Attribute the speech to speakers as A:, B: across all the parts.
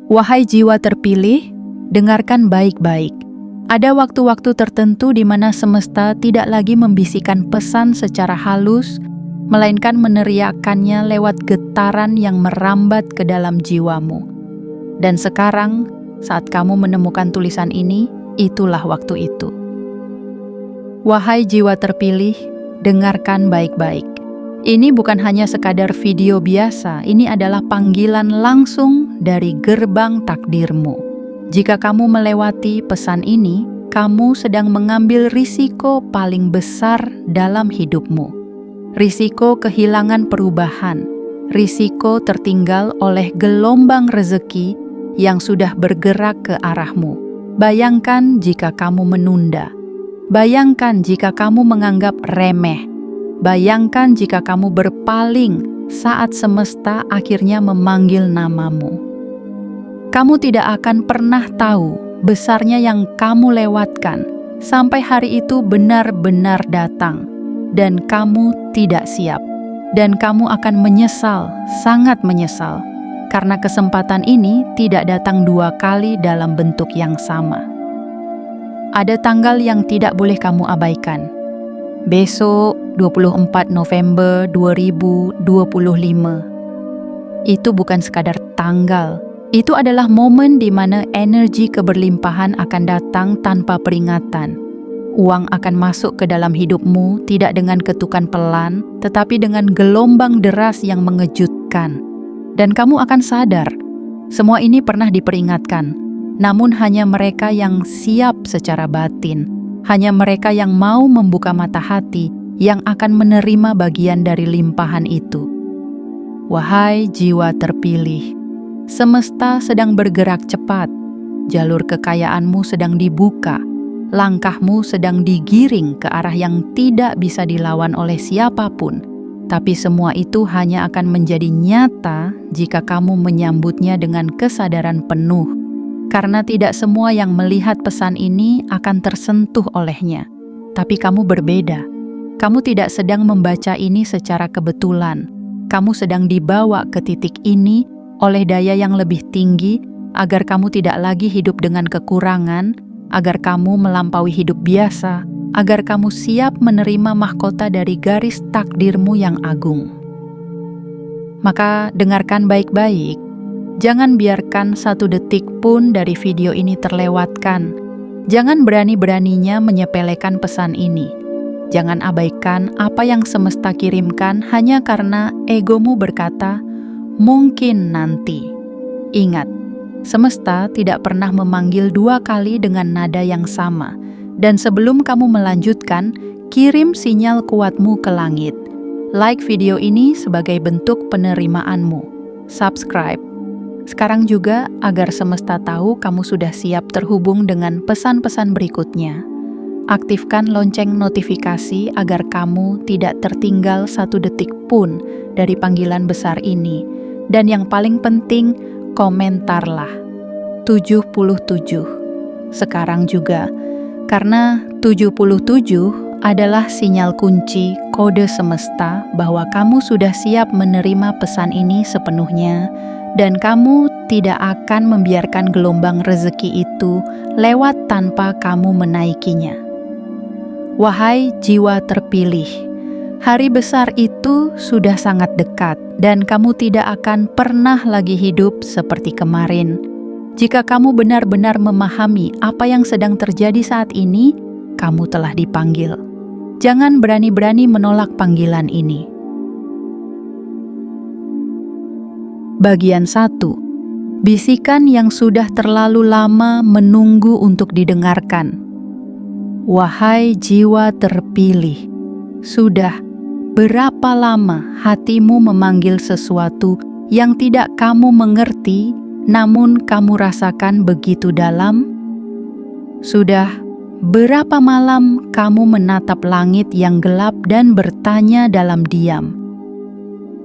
A: Wahai jiwa terpilih, dengarkan baik-baik. Ada waktu-waktu tertentu di mana semesta tidak lagi membisikkan pesan secara halus, melainkan meneriakkannya lewat getaran yang merambat ke dalam jiwamu. Dan sekarang, saat kamu menemukan tulisan ini, itulah waktu itu. Wahai jiwa terpilih, dengarkan baik-baik. Ini bukan hanya sekadar video biasa, ini adalah panggilan langsung dari gerbang takdirmu. Jika kamu melewati pesan ini, kamu sedang mengambil risiko paling besar dalam hidupmu. Risiko kehilangan perubahan, risiko tertinggal oleh gelombang rezeki yang sudah bergerak ke arahmu. Bayangkan jika kamu menunda. Bayangkan jika kamu menganggap remeh. Bayangkan jika kamu berpaling saat semesta akhirnya memanggil namamu. Kamu tidak akan pernah tahu besarnya yang kamu lewatkan sampai hari itu benar-benar datang dan kamu tidak siap. Dan kamu akan menyesal, sangat menyesal, karena kesempatan ini tidak datang 2 kali dalam bentuk yang sama. Ada tanggal yang tidak boleh kamu abaikan. Besok 24 November 2025. Itu bukan sekadar tanggal. Itu adalah momen di mana energi keberlimpahan akan datang tanpa peringatan. Uang akan masuk ke dalam hidupmu tidak dengan ketukan pelan, tetapi dengan gelombang deras yang mengejutkan. Dan kamu akan sadar, semua ini pernah diperingatkan. Namun hanya mereka yang siap secara batin, hanya mereka yang mau membuka mata hati yang akan menerima bagian dari limpahan itu. Wahai jiwa terpilih, semesta sedang bergerak cepat, jalur kekayaanmu sedang dibuka, langkahmu sedang digiring ke arah yang tidak bisa dilawan oleh siapapun. Tapi semua itu hanya akan menjadi nyata jika kamu menyambutnya dengan kesadaran penuh. Karena tidak semua yang melihat pesan ini akan tersentuh olehnya. Tapi kamu berbeda. Kamu tidak sedang membaca ini secara kebetulan. Kamu sedang dibawa ke titik ini oleh daya yang lebih tinggi agar kamu tidak lagi hidup dengan kekurangan, agar kamu melampaui hidup biasa, agar kamu siap menerima mahkota dari garis takdirmu yang agung. Maka dengarkan baik-baik. Jangan biarkan 1 detik pun dari video ini terlewatkan. Jangan berani-beraninya menyepelekan pesan ini. Jangan abaikan apa yang semesta kirimkan hanya karena egomu berkata, mungkin nanti. Ingat, semesta tidak pernah memanggil 2 kali dengan nada yang sama. Dan sebelum kamu melanjutkan, kirim sinyal kuatmu ke langit. Like video ini sebagai bentuk penerimaanmu. Subscribe. Sekarang juga agar semesta tahu kamu sudah siap terhubung dengan pesan-pesan berikutnya. Aktifkan lonceng notifikasi agar kamu tidak tertinggal 1 detik pun dari panggilan besar ini. Dan yang paling penting, komentarlah. 77. Sekarang juga, karena 77 adalah sinyal kunci kode semesta bahwa kamu sudah siap menerima pesan ini sepenuhnya. Dan kamu tidak akan membiarkan gelombang rezeki itu lewat tanpa kamu menaikinya. Wahai jiwa terpilih, hari besar itu sudah sangat dekat dan kamu tidak akan pernah lagi hidup seperti kemarin. Jika kamu benar-benar memahami apa yang sedang terjadi saat ini, kamu telah dipanggil. Jangan berani-berani menolak panggilan ini. Bagian 1. Bisikan yang sudah terlalu lama menunggu untuk didengarkan. Wahai jiwa terpilih, sudah berapa lama hatimu memanggil sesuatu yang tidak kamu mengerti, namun kamu rasakan begitu dalam? Sudah berapa malam kamu menatap langit yang gelap dan bertanya dalam diam,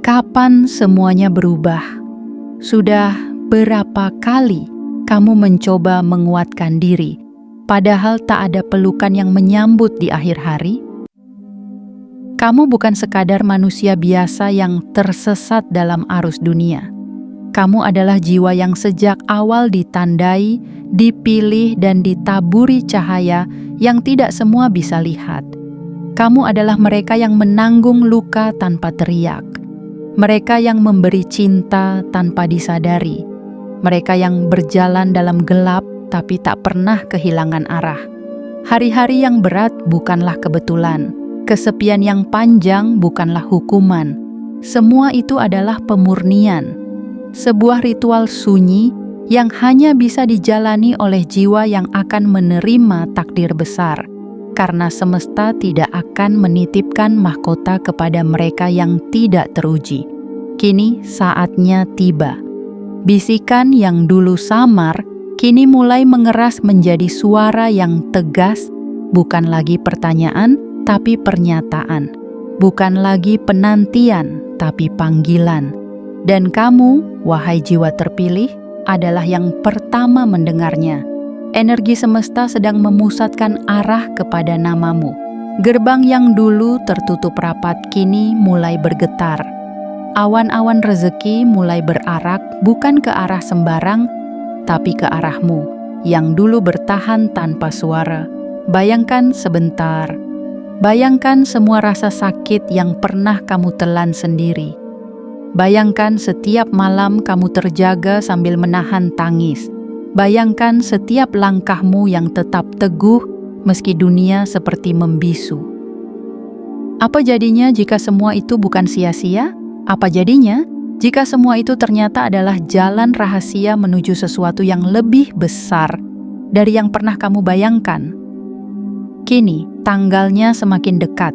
A: kapan semuanya berubah? Sudah berapa kali kamu mencoba menguatkan diri, padahal tak ada pelukan yang menyambut di akhir hari? Kamu bukan sekadar manusia biasa yang tersesat dalam arus dunia. Kamu adalah jiwa yang sejak awal ditandai, dipilih, dan ditaburi cahaya yang tidak semua bisa lihat. Kamu adalah mereka yang menanggung luka tanpa teriak. Mereka yang memberi cinta tanpa disadari. Mereka yang berjalan dalam gelap tapi tak pernah kehilangan arah. Hari-hari yang berat bukanlah kebetulan. Kesepian yang panjang bukanlah hukuman. Semua itu adalah pemurnian. Sebuah ritual sunyi yang hanya bisa dijalani oleh jiwa yang akan menerima takdir besar, karena semesta tidak akan menitipkan mahkota kepada mereka yang tidak teruji. Kini saatnya tiba. Bisikan yang dulu samar, kini mulai mengeras menjadi suara yang tegas, bukan lagi pertanyaan, tapi pernyataan. Bukan lagi penantian, tapi panggilan. Dan kamu, wahai jiwa terpilih, adalah yang pertama mendengarnya. Energi semesta sedang memusatkan arah kepada namamu. Gerbang yang dulu tertutup rapat kini mulai bergetar. Awan-awan rezeki mulai berarak bukan ke arah sembarang, tapi ke arahmu, yang dulu bertahan tanpa suara. Bayangkan sebentar. Bayangkan semua rasa sakit yang pernah kamu telan sendiri. Bayangkan setiap malam kamu terjaga sambil menahan tangis. Bayangkan setiap langkahmu yang tetap teguh meski dunia seperti membisu. Apa jadinya jika semua itu bukan sia-sia? Apa jadinya jika semua itu ternyata adalah jalan rahasia menuju sesuatu yang lebih besar dari yang pernah kamu bayangkan? Kini, tanggalnya semakin dekat.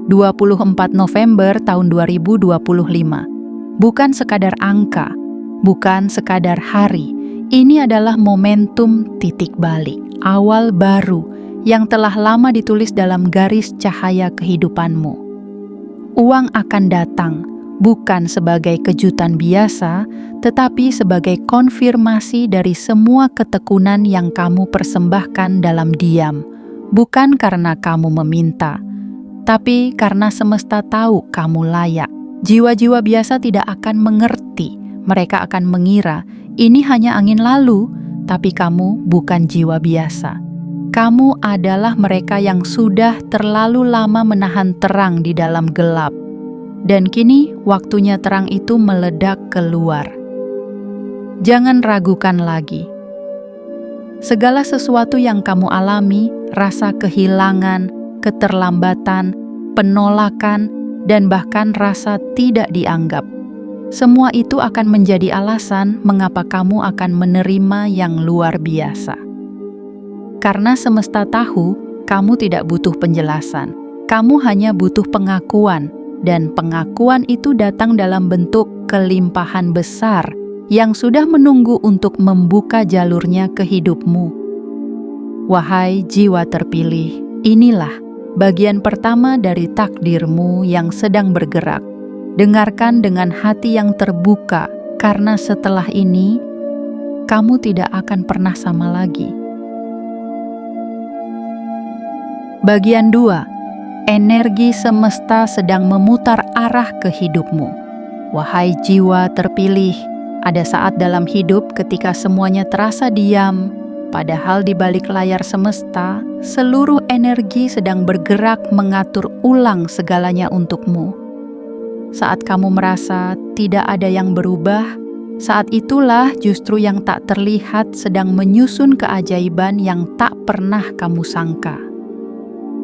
A: 24 November tahun 2025. Bukan sekadar angka, bukan sekadar hari. Ini adalah momentum titik balik, awal baru yang telah lama ditulis dalam garis cahaya kehidupanmu. Uang akan datang, bukan sebagai kejutan biasa, tetapi sebagai konfirmasi dari semua ketekunan yang kamu persembahkan dalam diam. Bukan karena kamu meminta, tapi karena semesta tahu kamu layak. Jiwa-jiwa biasa tidak akan mengerti. Mereka akan mengira ini hanya angin lalu, tapi kamu bukan jiwa biasa. Kamu adalah mereka yang sudah terlalu lama menahan terang di dalam gelap. Dan kini waktunya terang itu meledak keluar. Jangan ragukan lagi. Segala sesuatu yang kamu alami, rasa kehilangan, keterlambatan, penolakan, dan bahkan rasa tidak dianggap. Semua itu akan menjadi alasan mengapa kamu akan menerima yang luar biasa. Karena semesta tahu, kamu tidak butuh penjelasan. Kamu hanya butuh pengakuan, dan pengakuan itu datang dalam bentuk kelimpahan besar yang sudah menunggu untuk membuka jalurnya ke hidupmu. Wahai jiwa terpilih, inilah bagian pertama dari takdirmu yang sedang bergerak. Dengarkan dengan hati yang terbuka, karena setelah ini, kamu tidak akan pernah sama lagi. Bagian 2. Energi semesta sedang memutar arah ke hidupmu. Wahai jiwa terpilih, ada saat dalam hidup ketika semuanya terasa diam, padahal di balik layar semesta, seluruh energi sedang bergerak mengatur ulang segalanya untukmu. Saat kamu merasa tidak ada yang berubah, saat itulah justru yang tak terlihat sedang menyusun keajaiban yang tak pernah kamu sangka.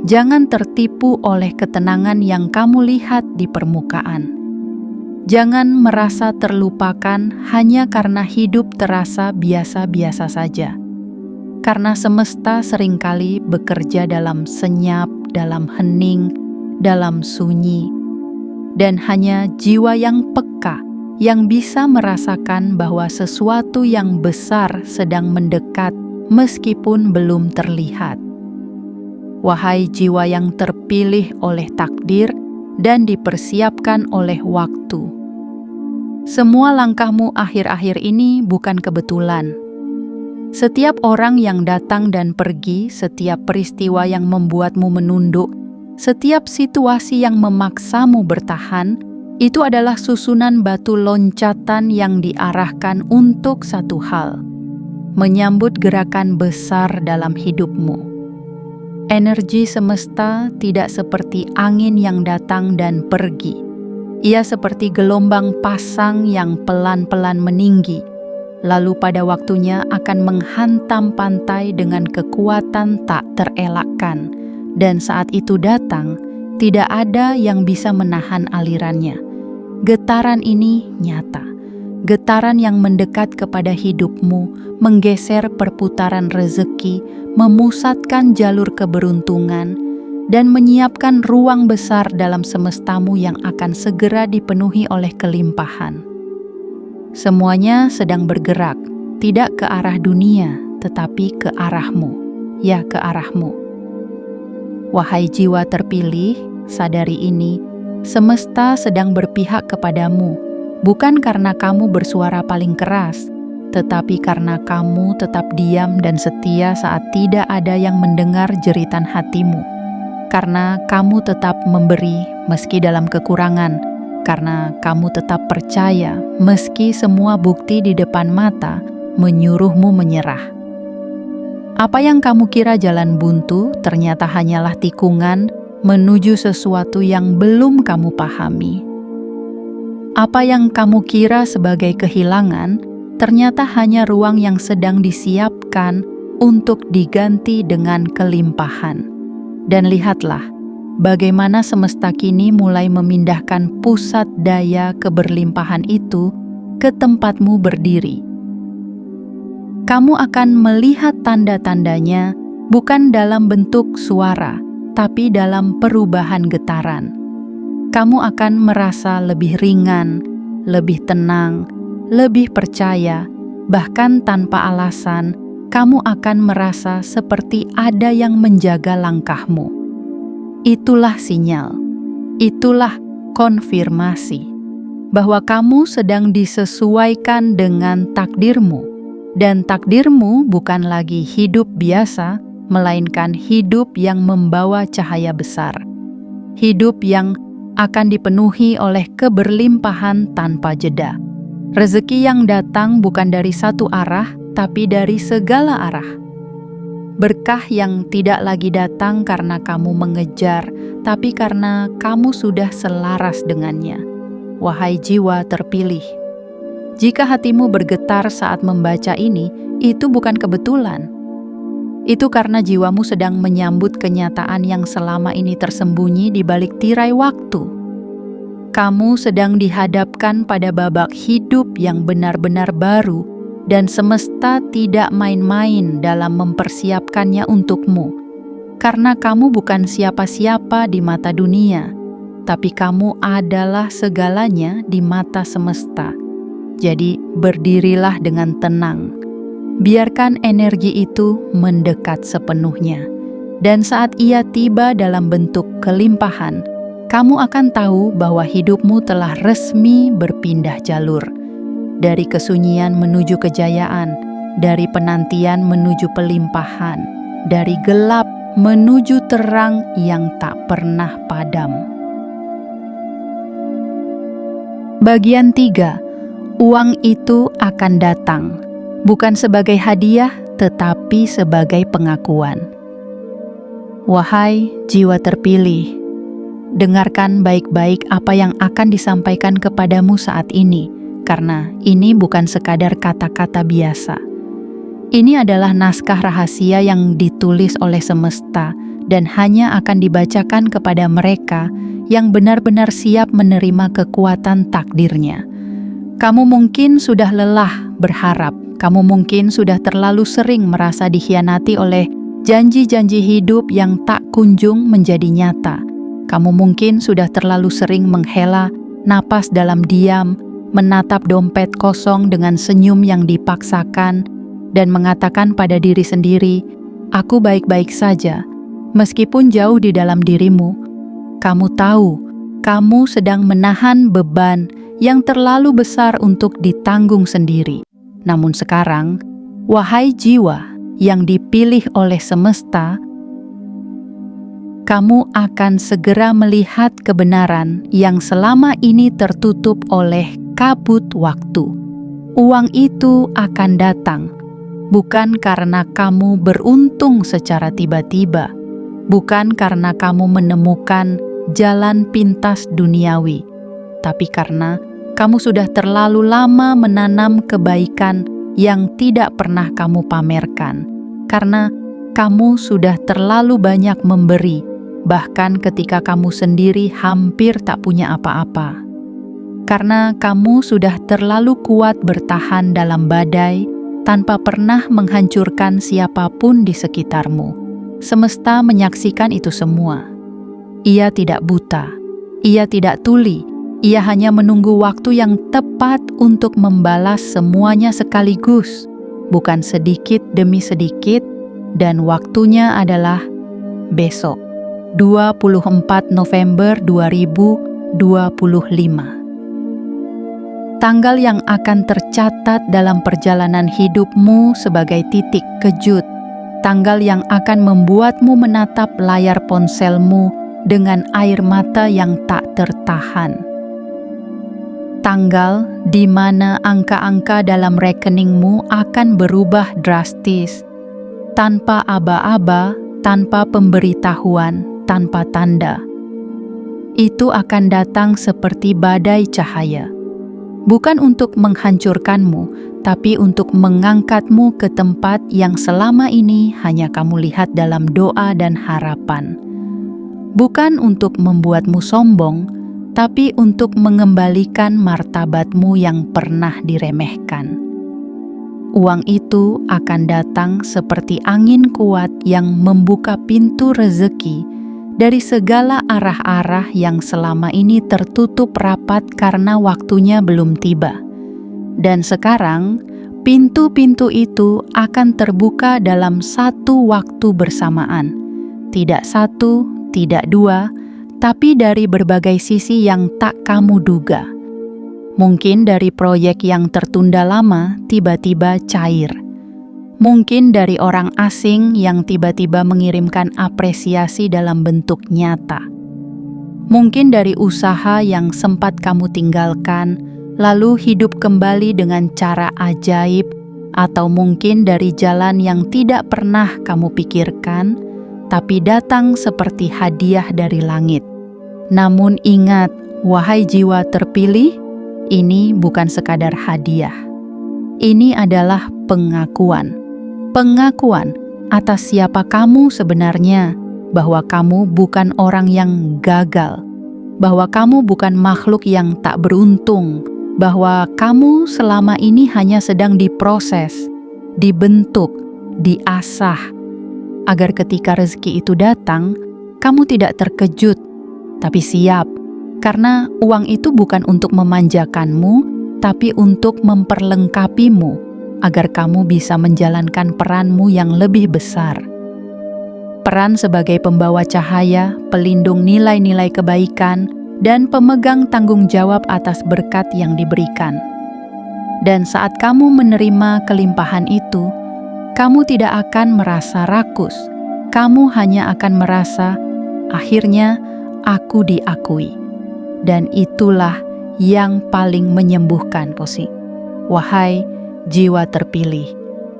A: Jangan tertipu oleh ketenangan yang kamu lihat di permukaan. Jangan merasa terlupakan hanya karena hidup terasa biasa-biasa saja. Karena semesta seringkali bekerja dalam senyap, dalam hening, dalam sunyi. Dan hanya jiwa yang peka yang bisa merasakan bahwa sesuatu yang besar sedang mendekat meskipun belum terlihat. Wahai jiwa yang terpilih oleh takdir dan dipersiapkan oleh waktu. Semua langkahmu akhir-akhir ini bukan kebetulan. Setiap orang yang datang dan pergi, setiap peristiwa yang membuatmu menunduk, setiap situasi yang memaksamu bertahan, Itu adalah susunan batu loncatan yang diarahkan untuk satu hal, menyambut gerakan besar dalam hidupmu. Energi semesta tidak seperti angin yang datang dan pergi. Ia seperti gelombang pasang yang pelan-pelan meninggi, lalu pada waktunya akan menghantam pantai dengan kekuatan tak terelakkan, dan saat itu datang, tidak ada yang bisa menahan alirannya. Getaran ini nyata, getaran yang mendekat kepada hidupmu, menggeser perputaran rezeki, memusatkan jalur keberuntungan, dan menyiapkan ruang besar dalam semestamu yang akan segera dipenuhi oleh kelimpahan. Semuanya sedang bergerak, tidak ke arah dunia, tetapi ke arahmu, ya ke arahmu. Wahai jiwa terpilih, sadari ini, semesta sedang berpihak kepadamu, bukan karena kamu bersuara paling keras, tetapi karena kamu tetap diam dan setia saat tidak ada yang mendengar jeritan hatimu. Karena kamu tetap memberi meski dalam kekurangan, karena kamu tetap percaya meski semua bukti di depan mata menyuruhmu menyerah. Apa yang kamu kira jalan buntu ternyata hanyalah tikungan menuju sesuatu yang belum kamu pahami. Apa yang kamu kira sebagai kehilangan ternyata hanya ruang yang sedang disiapkan untuk diganti dengan kelimpahan. Dan lihatlah, bagaimana semesta kini mulai memindahkan pusat daya keberlimpahan itu ke tempatmu berdiri. Kamu akan melihat tanda-tandanya bukan dalam bentuk suara, tapi dalam perubahan getaran. Kamu akan merasa lebih ringan, lebih tenang, lebih percaya, bahkan tanpa alasan, kamu akan merasa seperti ada yang menjaga langkahmu. Itulah sinyal, itulah konfirmasi bahwa kamu sedang disesuaikan dengan takdirmu, dan takdirmu bukan lagi hidup biasa, melainkan hidup yang membawa cahaya besar. Hidup yang akan dipenuhi oleh keberlimpahan tanpa jeda. Rezeki yang datang bukan dari satu arah, tapi dari segala arah. Berkah yang tidak lagi datang karena kamu mengejar, tapi karena kamu sudah selaras dengannya. Wahai jiwa terpilih, jika hatimu bergetar saat membaca ini, itu bukan kebetulan. Itu karena jiwamu sedang menyambut kenyataan yang selama ini tersembunyi di balik tirai waktu. Kamu sedang dihadapkan pada babak hidup yang benar-benar baru, dan semesta tidak main-main dalam mempersiapkannya untukmu. Karena kamu bukan siapa-siapa di mata dunia, tapi kamu adalah segalanya di mata semesta. Jadi berdirilah dengan tenang. Biarkan energi itu mendekat sepenuhnya. Dan saat ia tiba dalam bentuk kelimpahan, kamu akan tahu bahwa hidupmu telah resmi berpindah jalur. Dari kesunyian menuju kejayaan, dari penantian menuju pelimpahan, dari gelap menuju terang yang tak pernah padam. Bagian 3. Uang itu akan datang, bukan sebagai hadiah, tetapi sebagai pengakuan. Wahai jiwa terpilih, dengarkan baik-baik apa yang akan disampaikan kepadamu saat ini, karena ini bukan sekadar kata-kata biasa. Ini adalah naskah rahasia yang ditulis oleh semesta dan hanya akan dibacakan kepada mereka yang benar-benar siap menerima kekuatan takdirnya. Kamu mungkin sudah lelah berharap, kamu mungkin sudah terlalu sering merasa dikhianati oleh janji-janji hidup yang tak kunjung menjadi nyata. Kamu mungkin sudah terlalu sering menghela napas dalam diam, menatap dompet kosong dengan senyum yang dipaksakan, dan mengatakan pada diri sendiri, "Aku baik-baik saja." Meskipun jauh di dalam dirimu, kamu tahu, kamu sedang menahan beban yang terlalu besar untuk ditanggung sendiri. Namun sekarang, wahai jiwa yang dipilih oleh semesta, kamu akan segera melihat kebenaran yang selama ini tertutup oleh kabut waktu. Uang itu akan datang, bukan karena kamu beruntung secara tiba-tiba, bukan karena kamu menemukan jalan pintas duniawi, tapi karena kamu sudah terlalu lama menanam kebaikan yang tidak pernah kamu pamerkan, karena kamu sudah terlalu banyak memberi, bahkan ketika kamu sendiri hampir tak punya apa-apa. Karena kamu sudah terlalu kuat bertahan dalam badai tanpa pernah menghancurkan siapapun di sekitarmu. Semesta menyaksikan itu semua. Ia tidak buta, ia tidak tuli, ia hanya menunggu waktu yang tepat untuk membalas semuanya sekaligus, bukan sedikit demi sedikit, dan waktunya adalah besok. 24 November 2025. Tanggal yang akan tercatat dalam perjalanan hidupmu sebagai titik kejut. Tanggal yang akan membuatmu menatap layar ponselmu dengan air mata yang tak tertahan. Tanggal di mana angka-angka dalam rekeningmu akan berubah drastis, tanpa aba-aba, tanpa pemberitahuan, tanpa tanda. Itu akan datang seperti badai cahaya, bukan untuk menghancurkanmu, tapi untuk mengangkatmu ke tempat yang selama ini hanya kamu lihat dalam doa dan harapan. Bukan untuk membuatmu sombong, tapi untuk mengembalikan martabatmu yang pernah diremehkan. Uang itu akan datang seperti angin kuat yang membuka pintu rezeki dari segala arah-arah yang selama ini tertutup rapat karena waktunya belum tiba. Dan sekarang, pintu-pintu itu akan terbuka dalam satu waktu bersamaan. Tidak satu, tidak dua, tapi dari berbagai sisi yang tak kamu duga. Mungkin dari proyek yang tertunda lama tiba-tiba cair. Mungkin dari orang asing yang tiba-tiba mengirimkan apresiasi dalam bentuk nyata. Mungkin dari usaha yang sempat kamu tinggalkan, lalu hidup kembali dengan cara ajaib, atau mungkin dari jalan yang tidak pernah kamu pikirkan, tapi datang seperti hadiah dari langit. Namun ingat, wahai jiwa terpilih, ini bukan sekadar hadiah. Ini adalah pengakuan. Pengakuan atas siapa kamu sebenarnya, bahwa kamu bukan orang yang gagal, bahwa kamu bukan makhluk yang tak beruntung, bahwa kamu selama ini hanya sedang diproses, dibentuk, diasah, agar ketika rezeki itu datang, kamu tidak terkejut, tapi siap, karena uang itu bukan untuk memanjakanmu, tapi untuk memperlengkapimu, agar kamu bisa menjalankan peranmu yang lebih besar. Peran sebagai pembawa cahaya, pelindung nilai-nilai kebaikan, dan pemegang tanggung jawab atas berkat yang diberikan. Dan saat kamu menerima kelimpahan itu, kamu tidak akan merasa rakus. Kamu hanya akan merasa, akhirnya aku diakui. Dan itulah yang paling menyembuhkan, Posi. Wahai jiwa terpilih,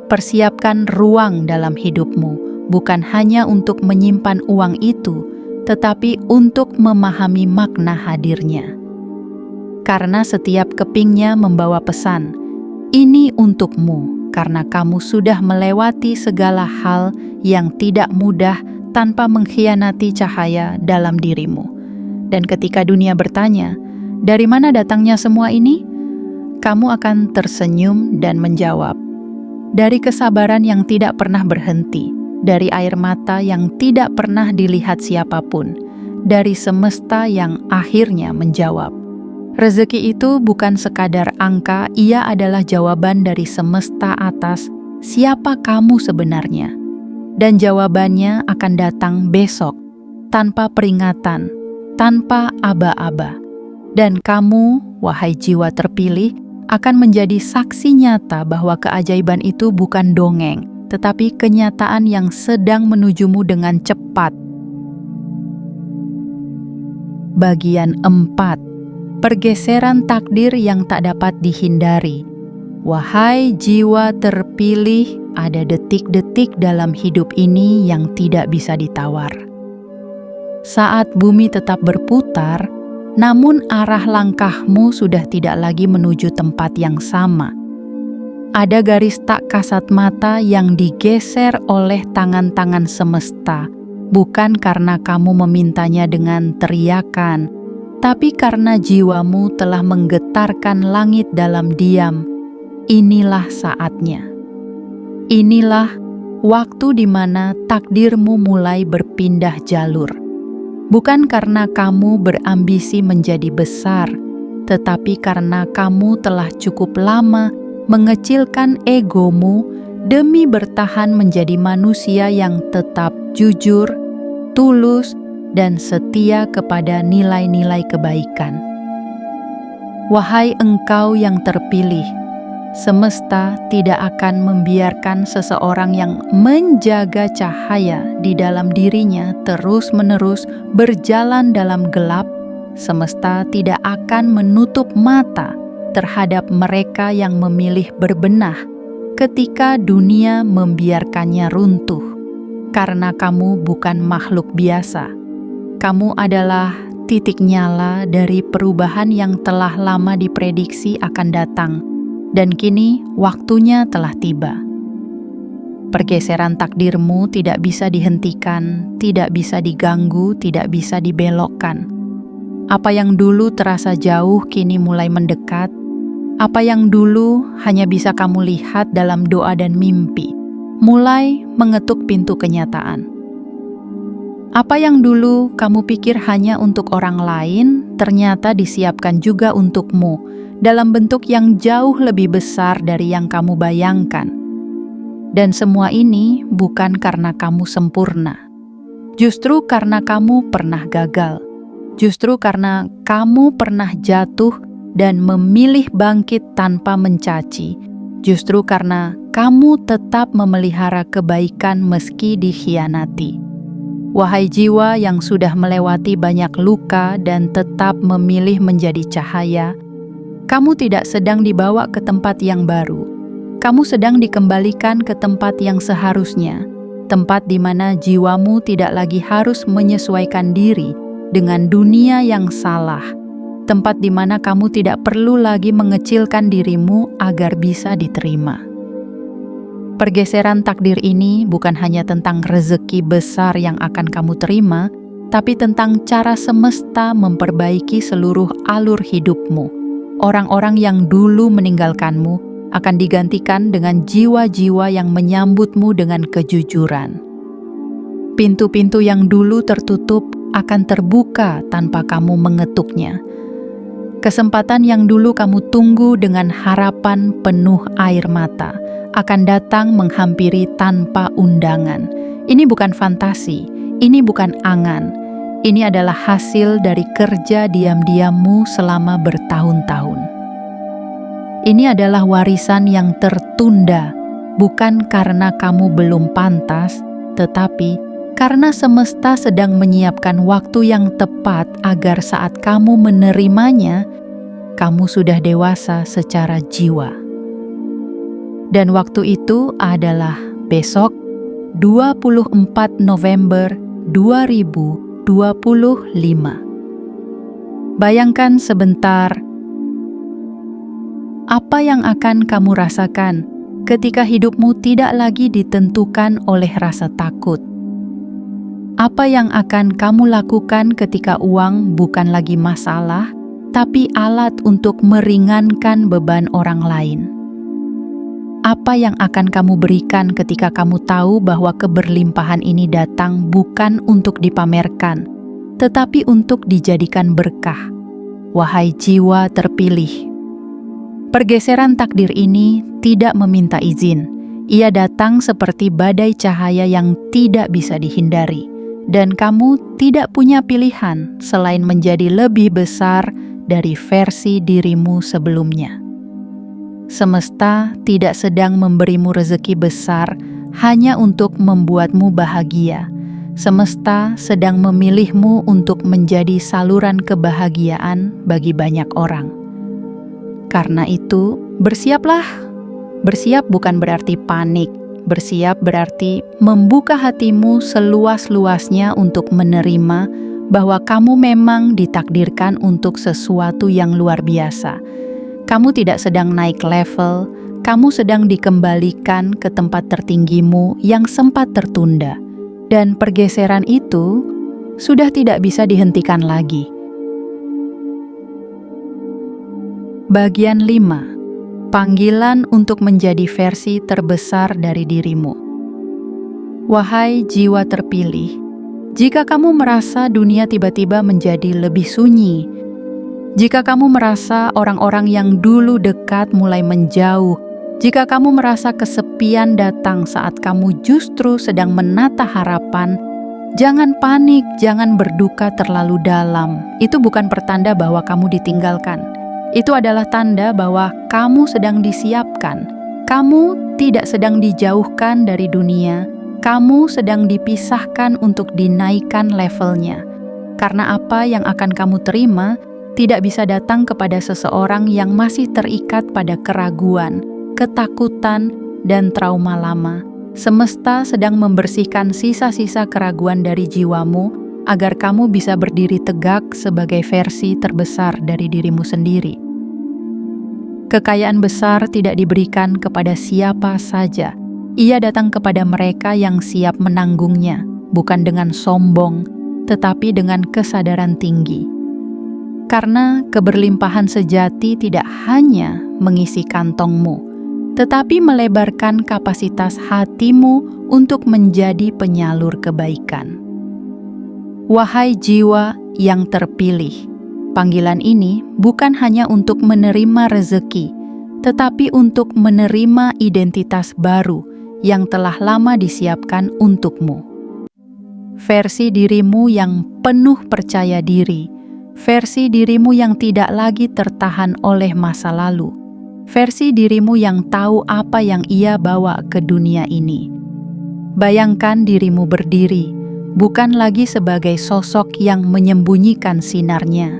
A: persiapkan ruang dalam hidupmu, bukan hanya untuk menyimpan uang itu, tetapi untuk memahami makna hadirnya. Karena setiap kepingnya membawa pesan, ini untukmu, karena kamu sudah melewati segala hal yang tidak mudah tanpa mengkhianati cahaya dalam dirimu. Dan ketika dunia bertanya, dari mana datangnya semua ini? Kamu akan tersenyum dan menjawab, dari kesabaran yang tidak pernah berhenti, dari air mata yang tidak pernah dilihat siapapun, dari semesta yang akhirnya menjawab. Rezeki itu bukan sekadar angka, ia adalah jawaban dari semesta atas siapa kamu sebenarnya. Dan jawabannya akan datang besok, tanpa peringatan, tanpa aba-aba. Dan kamu, wahai jiwa terpilih, akan menjadi saksi nyata bahwa keajaiban itu bukan dongeng, tetapi kenyataan yang sedang menujumu dengan cepat. Bagian 4. Pergeseran takdir yang tak dapat dihindari. Wahai jiwa terpilih, ada detik-detik dalam hidup ini yang tidak bisa ditawar. Saat bumi tetap berputar, namun arah langkahmu sudah tidak lagi menuju tempat yang sama. Ada garis tak kasat mata yang digeser oleh tangan-tangan semesta, bukan karena kamu memintanya dengan teriakan, tapi karena jiwamu telah menggetarkan langit dalam diam. Inilah saatnya. Inilah waktu di mana takdirmu mulai berpindah jalur. Bukan karena kamu berambisi menjadi besar, tetapi karena kamu telah cukup lama mengecilkan egomu demi bertahan menjadi manusia yang tetap jujur, tulus, dan setia kepada nilai-nilai kebaikan. Wahai engkau yang terpilih, semesta tidak akan membiarkan seseorang yang menjaga cahaya di dalam dirinya terus-menerus berjalan dalam gelap. Semesta tidak akan menutup mata terhadap mereka yang memilih berbenah ketika dunia membiarkannya runtuh. Karena kamu bukan makhluk biasa. Kamu adalah titik nyala dari perubahan yang telah lama diprediksi akan datang, dan kini waktunya telah tiba. Pergeseran takdirmu tidak bisa dihentikan, tidak bisa diganggu, tidak bisa dibelokkan. Apa yang dulu terasa jauh kini mulai mendekat. Apa yang dulu hanya bisa kamu lihat dalam doa dan mimpi, mulai mengetuk pintu kenyataan. Apa yang dulu kamu pikir hanya untuk orang lain, ternyata disiapkan juga untukmu dalam bentuk yang jauh lebih besar dari yang kamu bayangkan. Dan semua ini bukan karena kamu sempurna. Justru karena kamu pernah gagal. Justru karena kamu pernah jatuh dan memilih bangkit tanpa mencaci. Justru karena kamu tetap memelihara kebaikan meski dikhianati. Wahai jiwa yang sudah melewati banyak luka dan tetap memilih menjadi cahaya, kamu tidak sedang dibawa ke tempat yang baru. Kamu sedang dikembalikan ke tempat yang seharusnya, tempat di mana jiwamu tidak lagi harus menyesuaikan diri dengan dunia yang salah, tempat di mana kamu tidak perlu lagi mengecilkan dirimu agar bisa diterima. Pergeseran takdir ini bukan hanya tentang rezeki besar yang akan kamu terima, tapi tentang cara semesta memperbaiki seluruh alur hidupmu. Orang-orang yang dulu meninggalkanmu akan digantikan dengan jiwa-jiwa yang menyambutmu dengan kejujuran. Pintu-pintu yang dulu tertutup akan terbuka tanpa kamu mengetuknya. Kesempatan yang dulu kamu tunggu dengan harapan penuh air mata akan datang menghampiri tanpa undangan. Ini bukan fantasi, ini bukan angan. Ini adalah hasil dari kerja diam-diammu selama bertahun-tahun. Ini adalah warisan yang tertunda, bukan karena kamu belum pantas, tetapi karena semesta sedang menyiapkan waktu yang tepat agar saat kamu menerimanya, kamu sudah dewasa secara jiwa. Dan waktu itu adalah besok 24 November 2025. Bayangkan sebentar, apa yang akan kamu rasakan ketika hidupmu tidak lagi ditentukan oleh rasa takut? Apa yang akan kamu lakukan ketika uang bukan lagi masalah, tapi alat untuk meringankan beban orang lain? Apa yang akan kamu berikan ketika kamu tahu bahwa keberlimpahan ini datang bukan untuk dipamerkan, tetapi untuk dijadikan berkah? Wahai jiwa terpilih, pergeseran takdir ini tidak meminta izin. Ia datang seperti badai cahaya yang tidak bisa dihindari, dan kamu tidak punya pilihan selain menjadi lebih besar dari versi dirimu sebelumnya. Semesta tidak sedang memberimu rezeki besar hanya untuk membuatmu bahagia, Semesta sedang memilihmu untuk menjadi saluran kebahagiaan bagi banyak orang. Karena itu, bersiaplah. Bersiap bukan berarti panik. Bersiap berarti membuka hatimu seluas-luasnya untuk menerima bahwa kamu memang ditakdirkan untuk sesuatu yang luar biasa. Kamu tidak sedang naik level, kamu sedang dikembalikan ke tempat tertinggimu yang sempat tertunda. Dan pergeseran itu sudah tidak bisa dihentikan lagi. Bagian 5. Panggilan untuk menjadi versi terbesar dari dirimu. Wahai jiwa terpilih, jika kamu merasa dunia tiba-tiba menjadi lebih sunyi, jika kamu merasa orang-orang yang dulu dekat mulai menjauh, jika kamu merasa kesepian datang saat kamu justru sedang menata harapan, jangan panik, jangan berduka terlalu dalam. Itu bukan pertanda bahwa kamu ditinggalkan. Itu adalah tanda bahwa kamu sedang disiapkan. Kamu tidak sedang dijauhkan dari dunia. Kamu sedang dipisahkan untuk dinaikkan levelnya. Karena apa yang akan kamu terima tidak bisa datang kepada seseorang yang masih terikat pada keraguan, ketakutan, dan trauma lama. Semesta sedang membersihkan sisa-sisa keraguan dari jiwamu agar kamu bisa berdiri tegak sebagai versi terbesar dari dirimu sendiri. Kekayaan besar tidak diberikan kepada siapa saja. Ia datang kepada mereka yang siap menanggungnya, bukan dengan sombong, tetapi dengan kesadaran tinggi. Karena keberlimpahan sejati tidak hanya mengisi kantongmu, tetapi melebarkan kapasitas hatimu untuk menjadi penyalur kebaikan. Wahai jiwa yang terpilih, panggilan ini bukan hanya untuk menerima rezeki, tetapi untuk menerima identitas baru yang telah lama disiapkan untukmu. Versi dirimu yang penuh percaya diri, versi dirimu yang tidak lagi tertahan oleh masa lalu, versi dirimu yang tahu apa yang ia bawa ke dunia ini. Bayangkan dirimu berdiri, bukan lagi sebagai sosok yang menyembunyikan sinarnya,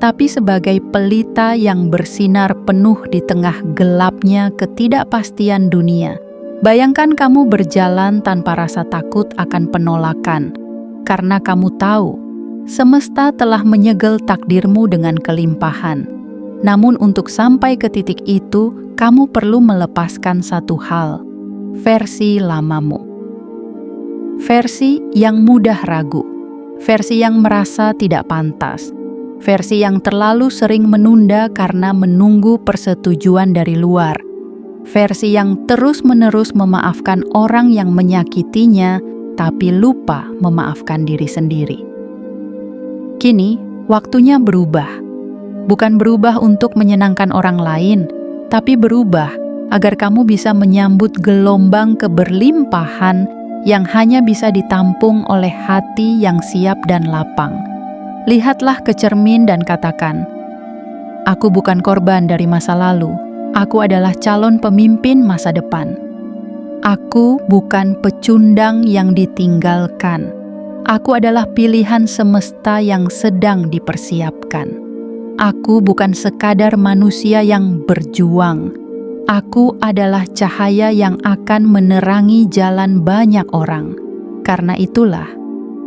A: tapi sebagai pelita yang bersinar penuh di tengah gelapnya ketidakpastian dunia. Bayangkan kamu berjalan tanpa rasa takut akan penolakan, karena kamu tahu, semesta telah menyegel takdirmu dengan kelimpahan. Namun untuk sampai ke titik itu, kamu perlu melepaskan satu hal, versi lamamu. Versi yang mudah ragu, versi yang merasa tidak pantas, versi yang terlalu sering menunda karena menunggu persetujuan dari luar, versi yang terus-menerus memaafkan orang yang menyakitinya, tapi lupa memaafkan diri sendiri. Kini, waktunya berubah. Bukan berubah untuk menyenangkan orang lain, tapi berubah agar kamu bisa menyambut gelombang keberlimpahan yang hanya bisa ditampung oleh hati yang siap dan lapang. Lihatlah ke cermin dan katakan, "Aku bukan korban dari masa lalu, aku adalah calon pemimpin masa depan. Aku bukan pecundang yang ditinggalkan, aku adalah pilihan semesta yang sedang dipersiapkan. Aku bukan sekadar manusia yang berjuang. Aku adalah cahaya yang akan menerangi jalan banyak orang. Karena itulah,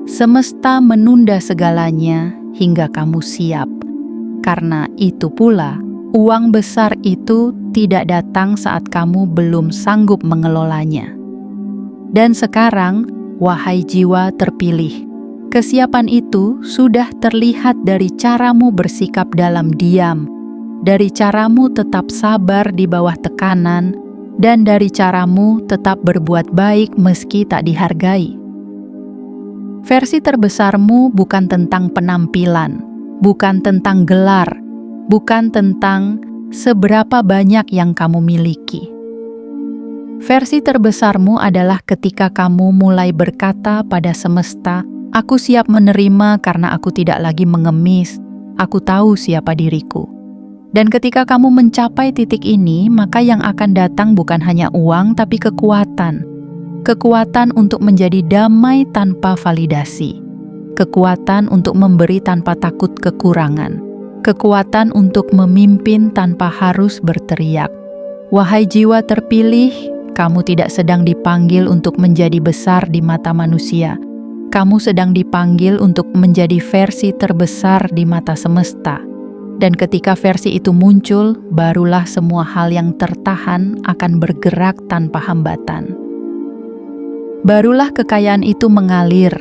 A: semesta menunda segalanya hingga kamu siap. Karena itu pula, uang besar itu tidak datang saat kamu belum sanggup mengelolanya. Dan sekarang, wahai jiwa terpilih, kesiapan itu sudah terlihat dari caramu bersikap dalam diam, dari caramu tetap sabar di bawah tekanan, dan dari caramu tetap berbuat baik meski tak dihargai. Versi terbesarmu bukan tentang penampilan, bukan tentang gelar, bukan tentang seberapa banyak yang kamu miliki. Versi terbesarmu adalah ketika kamu mulai berkata pada semesta, "Aku siap menerima karena aku tidak lagi mengemis. Aku tahu siapa diriku." Dan ketika kamu mencapai titik ini, maka yang akan datang bukan hanya uang tapi kekuatan. kekuatan untuk menjadi damai tanpa validasi, kekuatan untuk memberi tanpa takut kekurangan, kekuatan untuk memimpin tanpa harus berteriak. Wahai jiwa terpilih, kamu tidak sedang dipanggil untuk menjadi besar di mata manusia. Kamu sedang dipanggil untuk menjadi versi terbesar di mata semesta. Dan ketika versi itu muncul, barulah semua hal yang tertahan akan bergerak tanpa hambatan. Barulah kekayaan itu mengalir,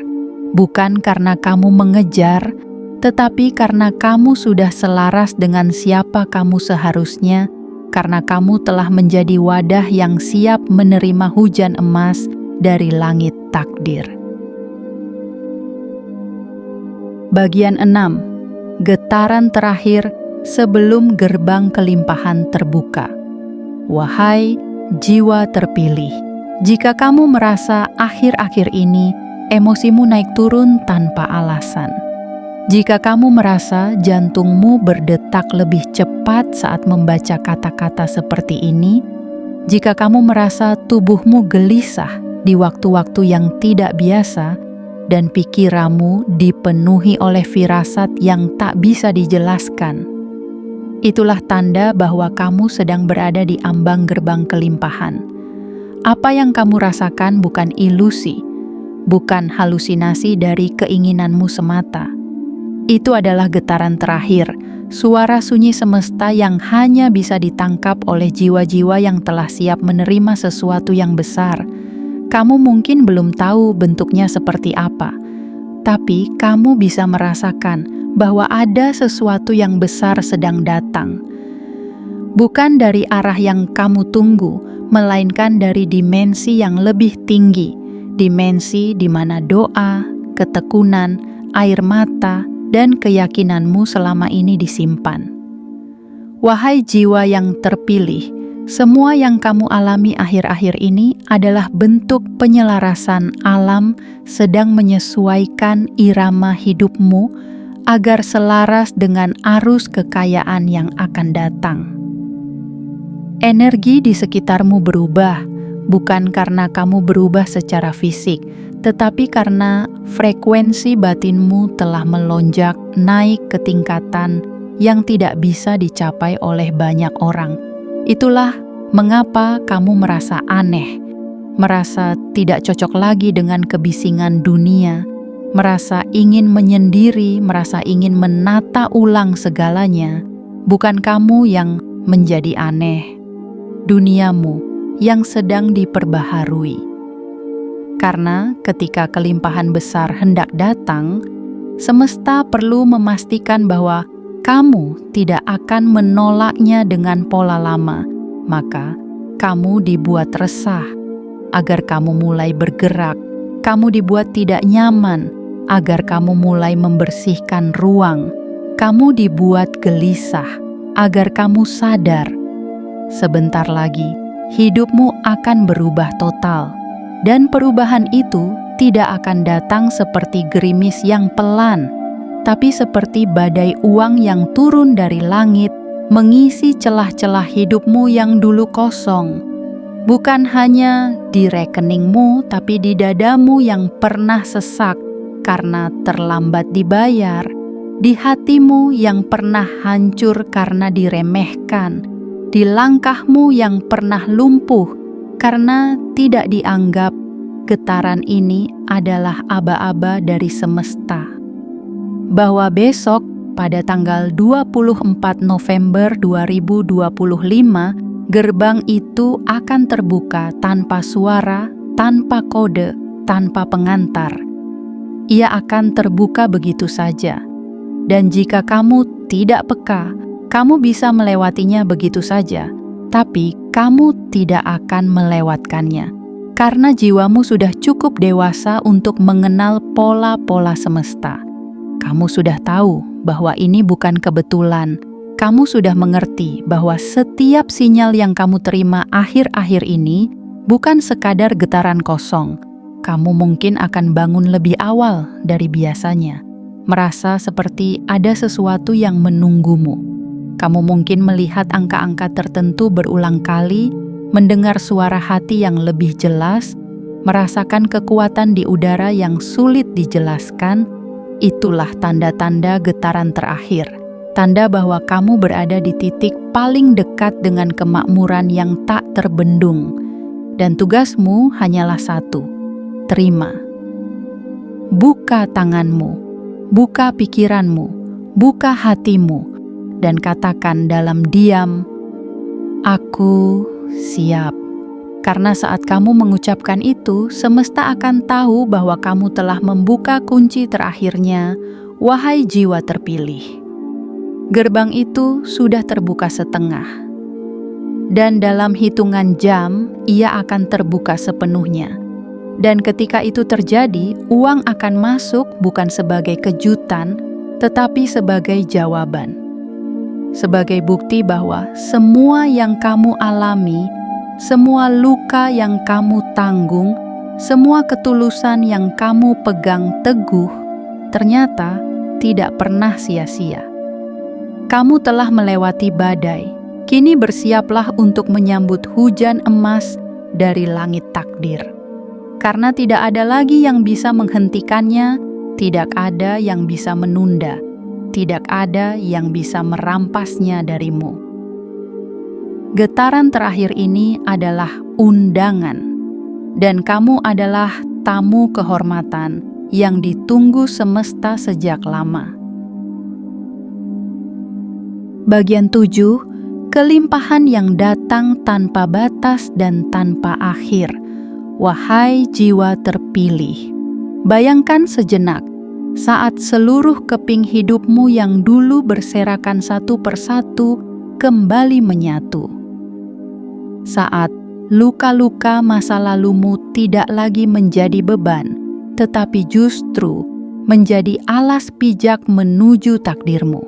A: bukan karena kamu mengejar, tetapi karena kamu sudah selaras dengan siapa kamu seharusnya, karena kamu telah menjadi wadah yang siap menerima hujan emas dari langit takdir. Bagian 6. Getaran terakhir sebelum gerbang kelimpahan terbuka. Wahai jiwa terpilih, jika kamu merasa akhir-akhir ini emosimu naik turun tanpa alasan, jika kamu merasa jantungmu berdetak lebih cepat saat membaca kata-kata seperti ini, jika kamu merasa tubuhmu gelisah di waktu-waktu yang tidak biasa, dan pikiranmu dipenuhi oleh firasat yang tak bisa dijelaskan, itulah tanda bahwa kamu sedang berada di ambang gerbang kelimpahan. Apa yang kamu rasakan bukan ilusi, bukan halusinasi dari keinginanmu semata. Itu adalah getaran terakhir, suara sunyi semesta yang hanya bisa ditangkap oleh jiwa-jiwa yang telah siap menerima sesuatu yang besar. Kamu mungkin belum tahu bentuknya seperti apa, tapi kamu bisa merasakan bahwa ada sesuatu yang besar sedang datang. Bukan dari arah yang kamu tunggu, melainkan dari dimensi yang lebih tinggi, dimensi di mana doa, ketekunan, air mata, dan keyakinanmu selama ini disimpan. Wahai jiwa yang terpilih, semua yang kamu alami akhir-akhir ini adalah bentuk penyelarasan alam sedang menyesuaikan irama hidupmu agar selaras dengan arus kekayaan yang akan datang. Energi di sekitarmu berubah, bukan karena kamu berubah secara fisik, tetapi karena frekuensi batinmu telah melonjak naik ke tingkatan yang tidak bisa dicapai oleh banyak orang. Itulah mengapa kamu merasa aneh, merasa tidak cocok lagi dengan kebisingan dunia, merasa ingin menyendiri, merasa ingin menata ulang segalanya. Bukan kamu yang menjadi aneh, duniamu yang sedang diperbaharui. Karena ketika kelimpahan besar hendak datang, semesta perlu memastikan bahwa kamu tidak akan menolaknya dengan pola lama, maka kamu dibuat resah agar kamu mulai bergerak, kamu dibuat tidak nyaman agar kamu mulai membersihkan ruang, kamu dibuat gelisah agar kamu sadar sebentar lagi hidupmu akan berubah total. Dan perubahan itu tidak akan datang seperti gerimis yang pelan, tapi seperti badai uang yang turun dari langit, mengisi celah-celah hidupmu yang dulu kosong. Bukan hanya di rekeningmu, tapi di dadamu yang pernah sesak karena terlambat dibayar, di hatimu yang pernah hancur karena diremehkan, di langkahmu yang pernah lumpuh karena tidak dianggap. Getaran ini adalah aba-aba dari semesta. Bahwa besok pada tanggal 24 November 2025, gerbang itu akan terbuka tanpa suara, tanpa kode, tanpa pengantar. Ia akan terbuka begitu saja. Dan jika kamu tidak peka, kamu bisa melewatinya begitu saja, tapi kamu tidak akan melewatkannya. Karena jiwamu sudah cukup dewasa untuk mengenal pola-pola semesta. Kamu sudah tahu bahwa ini bukan kebetulan. Kamu sudah mengerti bahwa setiap sinyal yang kamu terima akhir-akhir ini bukan sekadar getaran kosong. Kamu mungkin akan bangun lebih awal dari biasanya, merasa seperti ada sesuatu yang menunggumu. Kamu mungkin melihat angka-angka tertentu berulang kali, mendengar suara hati yang lebih jelas, merasakan kekuatan di udara yang sulit dijelaskan, itulah tanda-tanda getaran terakhir. Tanda bahwa kamu berada di titik paling dekat dengan kemakmuran yang tak terbendung. Dan tugasmu hanyalah satu, terima. Buka tanganmu, buka pikiranmu, buka hatimu, dan katakan dalam diam, "Aku siap." Karena saat kamu mengucapkan itu, semesta akan tahu bahwa kamu telah membuka kunci terakhirnya, wahai jiwa terpilih. Gerbang itu sudah terbuka setengah, dan dalam hitungan jam ia akan terbuka sepenuhnya. Dan ketika itu terjadi, uang akan masuk bukan sebagai kejutan, tetapi sebagai jawaban. Sebagai bukti bahwa semua yang kamu alami, semua luka yang kamu tanggung, semua ketulusan yang kamu pegang teguh, ternyata tidak pernah sia-sia. Kamu telah melewati badai, kini bersiaplah untuk menyambut hujan emas dari langit takdir. Karena tidak ada lagi yang bisa menghentikannya, tidak ada yang bisa menunda, tidak ada yang bisa merampasnya darimu. Getaran terakhir ini adalah undangan, dan kamu adalah tamu kehormatan yang ditunggu semesta sejak lama. Bagian 7, kelimpahan yang datang tanpa batas dan tanpa akhir. Wahai jiwa terpilih, bayangkan sejenak saat seluruh keping hidupmu yang dulu berserakan satu persatu kembali menyatu. Saat luka-luka masa lalumu tidak lagi menjadi beban, tetapi justru menjadi alas pijak menuju takdirmu.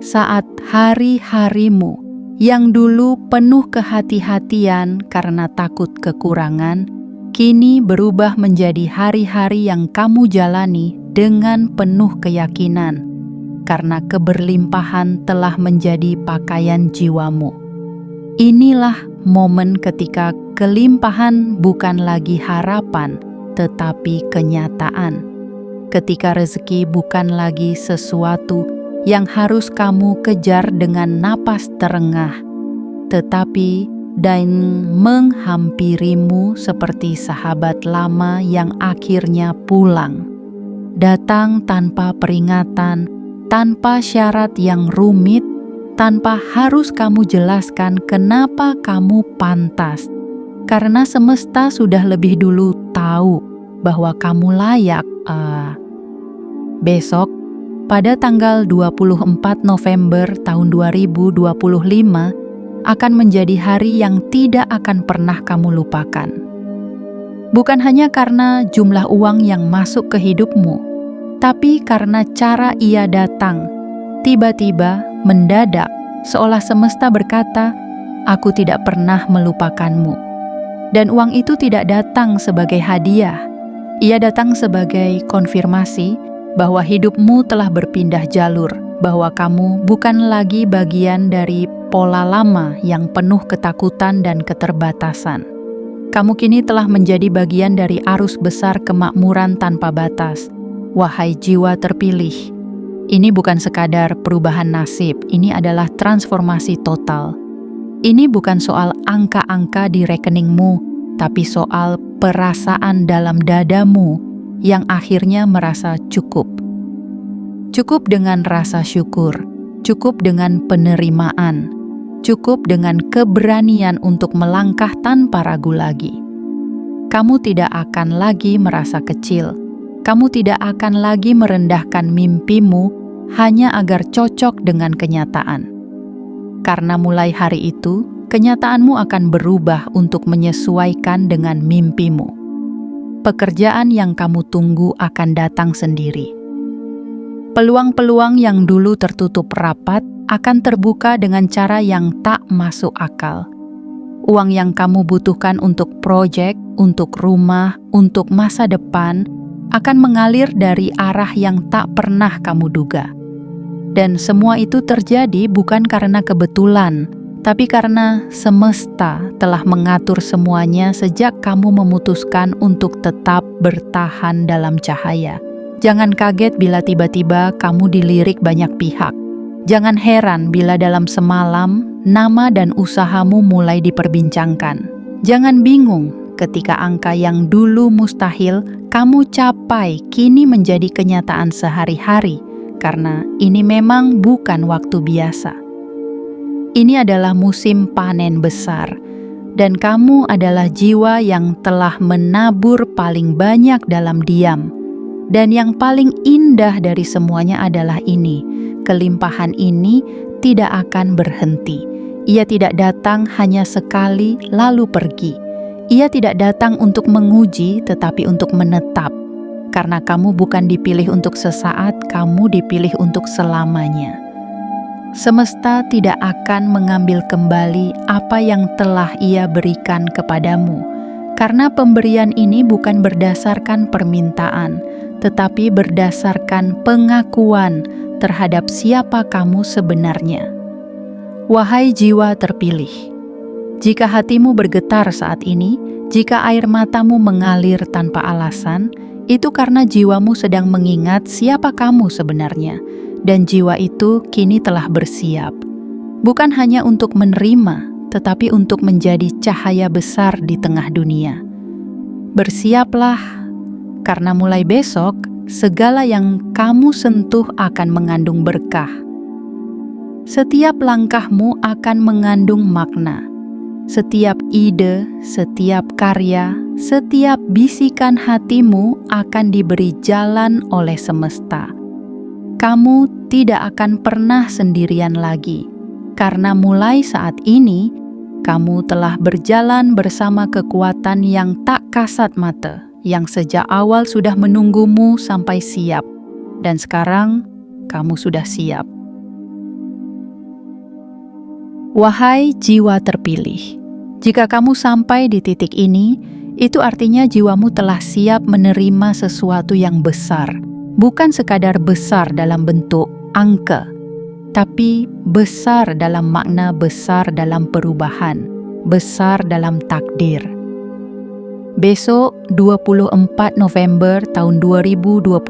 A: Saat hari-harimu yang dulu penuh kehati-hatian karena takut kekurangan, kini berubah menjadi hari-hari yang kamu jalani dengan penuh keyakinan, karena keberlimpahan telah menjadi pakaian jiwamu. Inilah momen ketika kelimpahan bukan lagi harapan, tetapi kenyataan. Ketika rezeki bukan lagi sesuatu yang harus kamu kejar dengan napas terengah, tetapi dan menghampirimu seperti sahabat lama yang akhirnya pulang, datang tanpa peringatan, tanpa syarat yang rumit, tanpa harus kamu jelaskan kenapa kamu pantas, karena semesta sudah lebih dulu tahu bahwa kamu layak. Besok, pada tanggal 24 November tahun 2025 akan menjadi hari yang tidak akan pernah kamu lupakan. Bukan hanya karena jumlah uang yang masuk ke hidupmu, tapi karena cara ia datang, tiba-tiba, mendadak, seolah semesta berkata, "Aku tidak pernah melupakanmu." Dan uang itu tidak datang sebagai hadiah, ia datang sebagai konfirmasi bahwa hidupmu telah berpindah jalur, bahwa kamu bukan lagi bagian dari pola lama yang penuh ketakutan dan keterbatasan. Kamu kini telah menjadi bagian dari arus besar kemakmuran tanpa batas. Wahai jiwa terpilih, ini bukan sekadar perubahan nasib, ini adalah transformasi total. Ini bukan soal angka-angka di rekeningmu, tapi soal perasaan dalam dadamu yang akhirnya merasa cukup. Cukup dengan rasa syukur, cukup dengan penerimaan, cukup dengan keberanian untuk melangkah tanpa ragu lagi. Kamu tidak akan lagi merasa kecil, kamu tidak akan lagi merendahkan mimpimu hanya agar cocok dengan kenyataan. Karena mulai hari itu, kenyataanmu akan berubah untuk menyesuaikan dengan mimpimu. Pekerjaan yang kamu tunggu akan datang sendiri. Peluang-peluang yang dulu tertutup rapat akan terbuka dengan cara yang tak masuk akal. Uang yang kamu butuhkan untuk proyek, untuk rumah, untuk masa depan akan mengalir dari arah yang tak pernah kamu duga. Dan semua itu terjadi bukan karena kebetulan, tapi karena semesta telah mengatur semuanya sejak kamu memutuskan untuk tetap bertahan dalam cahaya. Jangan kaget bila tiba-tiba kamu dilirik banyak pihak. Jangan heran bila dalam semalam nama dan usahamu mulai diperbincangkan. Jangan bingung ketika angka yang dulu mustahil kamu capai kini menjadi kenyataan sehari-hari, karena ini memang bukan waktu biasa. Ini adalah musim panen besar, dan kamu adalah jiwa yang telah menabur paling banyak dalam diam. Dan yang paling indah dari semuanya adalah ini, kelimpahan ini tidak akan berhenti. Ia tidak datang hanya sekali lalu pergi. Ia tidak datang untuk menguji, tetapi untuk menetap. Karena kamu bukan dipilih untuk sesaat, kamu dipilih untuk selamanya. Semesta tidak akan mengambil kembali apa yang telah Ia berikan kepadamu, karena pemberian ini bukan berdasarkan permintaan, tetapi berdasarkan pengakuan terhadap siapa kamu sebenarnya. Wahai jiwa terpilih, jika hatimu bergetar saat ini, jika air matamu mengalir tanpa alasan, itu karena jiwamu sedang mengingat siapa kamu sebenarnya. Dan jiwa itu kini telah bersiap, bukan hanya untuk menerima, tetapi untuk menjadi cahaya besar di tengah dunia. Bersiaplah, karena mulai besok, segala yang kamu sentuh akan mengandung berkah. Setiap langkahmu akan mengandung makna. Setiap ide, setiap karya, setiap bisikan hatimu akan diberi jalan oleh semesta. Kamu tidak akan pernah sendirian lagi, karena mulai saat ini, kamu telah berjalan bersama kekuatan yang tak kasat mata, yang sejak awal sudah menunggumu sampai siap, dan sekarang kamu sudah siap. Wahai jiwa terpilih, jika kamu sampai di titik ini, itu artinya jiwamu telah siap menerima sesuatu yang besar. Bukan sekadar besar dalam bentuk angka, tapi besar dalam makna besar dalam perubahan, besar dalam takdir. Besok 24 November tahun 2025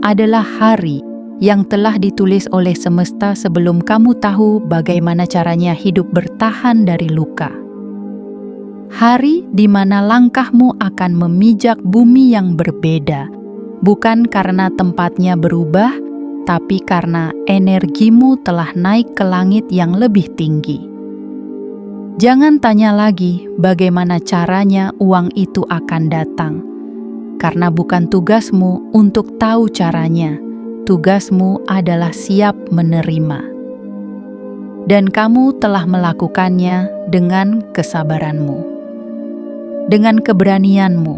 A: adalah hari yang telah ditulis oleh semesta sebelum kamu tahu bagaimana caranya hidup bertahan dari luka. Hari di mana langkahmu akan memijak bumi yang berbeda, bukan karena tempatnya berubah, tapi karena energimu telah naik ke langit yang lebih tinggi. Jangan tanya lagi bagaimana caranya uang itu akan datang, karena bukan tugasmu untuk tahu caranya. Tugasmu adalah siap menerima. Dan kamu telah melakukannya dengan kesabaranmu, dengan keberanianmu,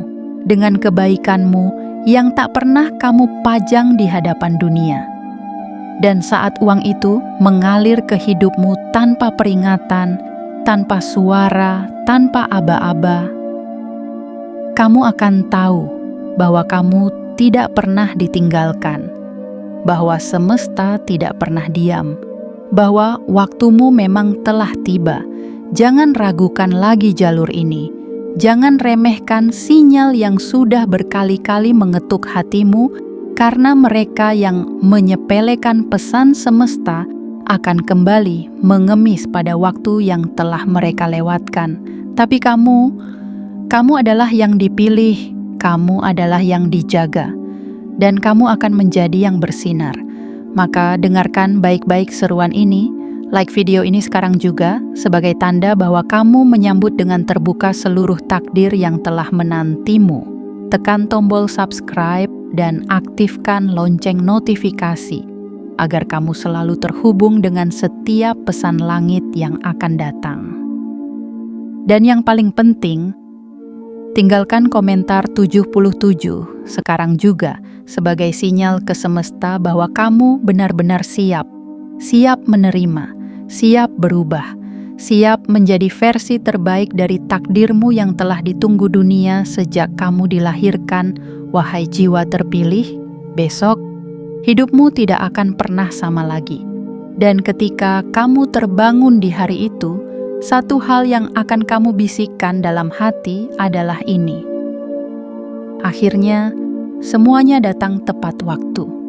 A: dengan kebaikanmu, yang tak pernah kamu pajang di hadapan dunia. Dan saat uang itu mengalir ke hidupmu tanpa peringatan, tanpa suara, tanpa aba-aba, kamu akan tahu bahwa kamu tidak pernah ditinggalkan, bahwa semesta tidak pernah diam, bahwa waktumu memang telah tiba. Jangan ragukan lagi jalur ini. Jangan remehkan sinyal yang sudah berkali-kali mengetuk hatimu, karena mereka yang menyepelekan pesan semesta akan kembali mengemis pada waktu yang telah mereka lewatkan. Tapi kamu adalah yang dipilih, kamu adalah yang dijaga, dan kamu akan menjadi yang bersinar. Maka dengarkan baik-baik seruan ini. Like video ini sekarang juga sebagai tanda bahwa kamu menyambut dengan terbuka seluruh takdir yang telah menantimu. Tekan tombol subscribe dan aktifkan lonceng notifikasi agar kamu selalu terhubung dengan setiap pesan langit yang akan datang. Dan yang paling penting, tinggalkan komentar 77 sekarang juga sebagai sinyal ke semesta bahwa kamu benar-benar siap menerima, siap berubah, siap menjadi versi terbaik dari takdirmu yang telah ditunggu dunia sejak kamu dilahirkan. Wahai jiwa terpilih, besok hidupmu tidak akan pernah sama lagi. Dan ketika kamu terbangun di hari itu, satu hal yang akan kamu bisikkan dalam hati adalah ini. Akhirnya, semuanya datang tepat waktu.